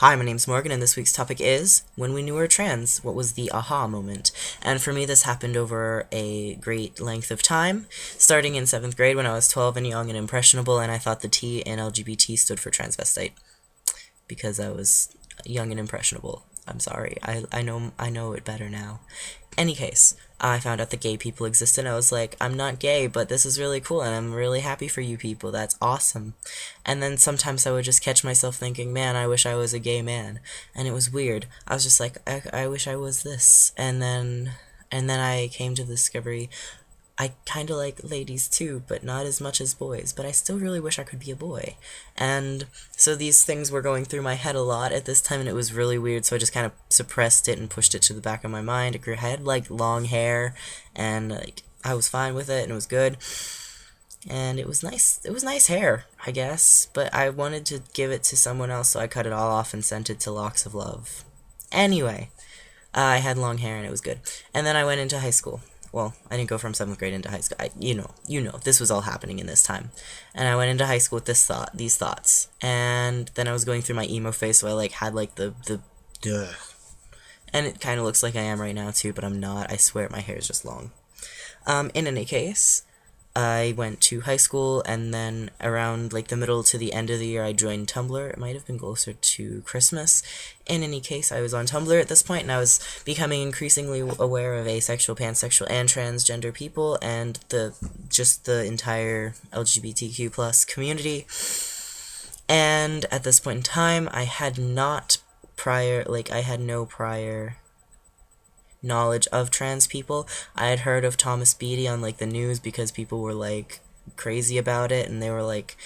Hi, my name's Morgan, and this week's topic is when we knew we were trans. What was the aha moment? And for me, this happened over a great length of time, starting in 7th grade when I was 12 and young and impressionable, and I thought the T in LGBT stood for transvestite because I was young and impressionable. I'm sorry. I know it better now. Any case, I found out that gay people existed, and I was like, I'm not gay, but this is really cool, and I'm really happy for you people. That's awesome. And then sometimes I would just catch myself thinking, man, I wish I was a gay man. And it was weird. I was just like, I wish I was this. And then I came to the discovery, I kind of like ladies too, but not as much as boys. But I still really wish I could be a boy. And so these things were going through my head a lot at this time, and it was really weird. So I just kind of suppressed it and pushed it to the back of my mind. I had like long hair, and like I was fine with it, and it was good. And it was nice. It was nice hair, I guess. But I wanted to give it to someone else, so I cut it all off and sent it to Locks of Love. Anyway, I had long hair, and it was good. And then I went into high school. Well, I didn't go from 7th grade into high school. You know, this was all happening in this time. And I went into high school with these thoughts. And then I was going through my emo phase, so I like had like the duh. And it kind of looks like I am right now too, but I'm not. I swear my hair is just long. In any case, I went to high school, and then around like the middle to the end of the year, I joined Tumblr. It might have been closer to Christmas. In any case, I was on Tumblr at this point, and I was becoming increasingly aware of asexual, pansexual, and transgender people, and the entire LGBTQ plus community. And at this point in time, I had no prior knowledge of trans people. I had heard of Thomas Beatty on like the news because people were like crazy about it, and they were like,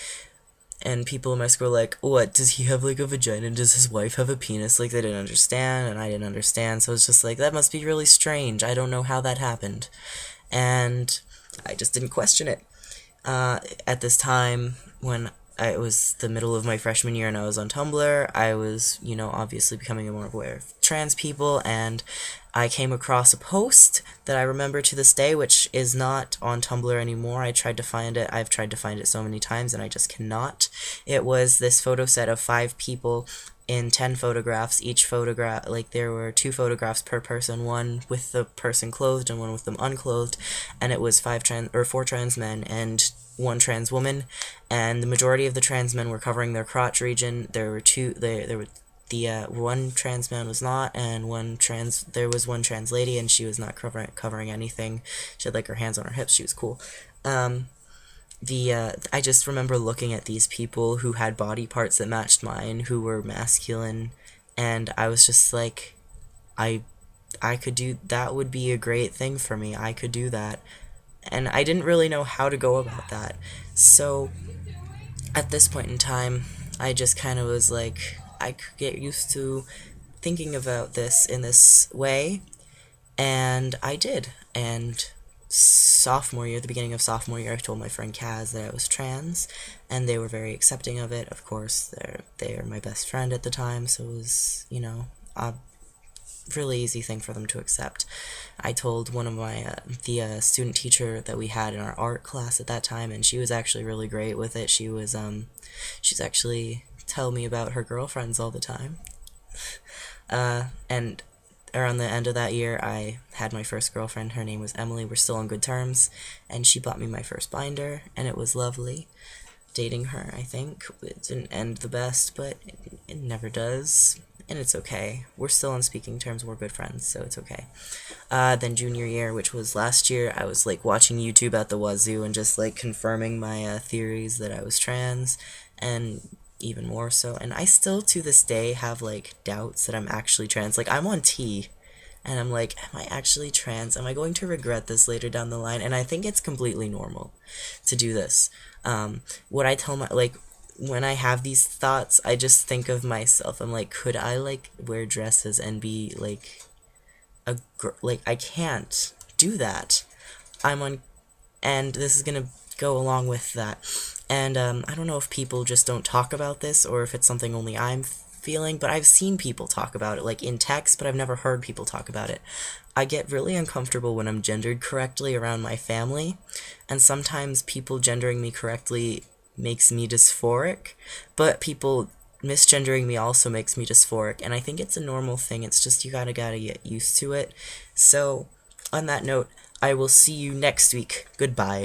and people in my school were like, what, does he have like a vagina? Does his wife have a penis? Like, they didn't understand, and I didn't understand, so it's just like, that must be really strange. I don't know how that happened. And I just didn't question it. At this time, when it was the middle of my freshman year and I was on Tumblr, I was, obviously becoming more aware of trans people, and I came across a post that I remember to this day, which is not on Tumblr anymore. I've tried to find it so many times, and I just cannot. It was this photo set of 5 people in 10 photographs. Each photograph, like, there were 2 photographs per person, one with the person clothed and one with them unclothed, and it was 4 trans men and 1 trans woman, and the majority of the trans men were covering their crotch region. There were one trans man was not, and there was one trans lady, and she was not covering anything. She had like her hands on her hips. She was cool. I just remember looking at these people who had body parts that matched mine, who were masculine, and I was just like, I could do that. Would be a great thing for me. I could do that, and I didn't really know how to go about that. So at this point in time, I just kind of was like, I could get used to thinking about this in this way, and I did. And the beginning of sophomore year, I told my friend Kaz that I was trans, and they were very accepting of it. Of course, they are my best friend at the time, so it was, a really easy thing for them to accept. I told one of my the student teacher that we had in our art class at that time, and she was actually really great with it. She's actually tell me about her girlfriends all the time. And around the end of that year, I had my first girlfriend. Her name was Emily. We're still on good terms, and she bought me my first binder, and it was lovely. Dating her, I think, it didn't end the best, but it never does, and it's okay. We're still on speaking terms. We're good friends, so it's okay. Then junior year, which was last year, I was like watching YouTube at the wazoo and just like confirming my theories that I was trans, and even more so. And I still to this day have like doubts that I'm actually trans. Like, I'm on T, and I'm like, am I actually trans? Am I going to regret this later down the line? And I think it's completely normal to do this. What I tell when I have these thoughts, I just think of myself. I'm like, could I like wear dresses and be like a girl? Like, I can't do that. And this is gonna go along with that. And I don't know if people just don't talk about this, or if it's something only I'm feeling, but I've seen people talk about it, like in text, but I've never heard people talk about it. I get really uncomfortable when I'm gendered correctly around my family, and sometimes people gendering me correctly makes me dysphoric, but people misgendering me also makes me dysphoric, and I think it's a normal thing. It's just you gotta get used to it. So, on that note, I will see you next week. Goodbye.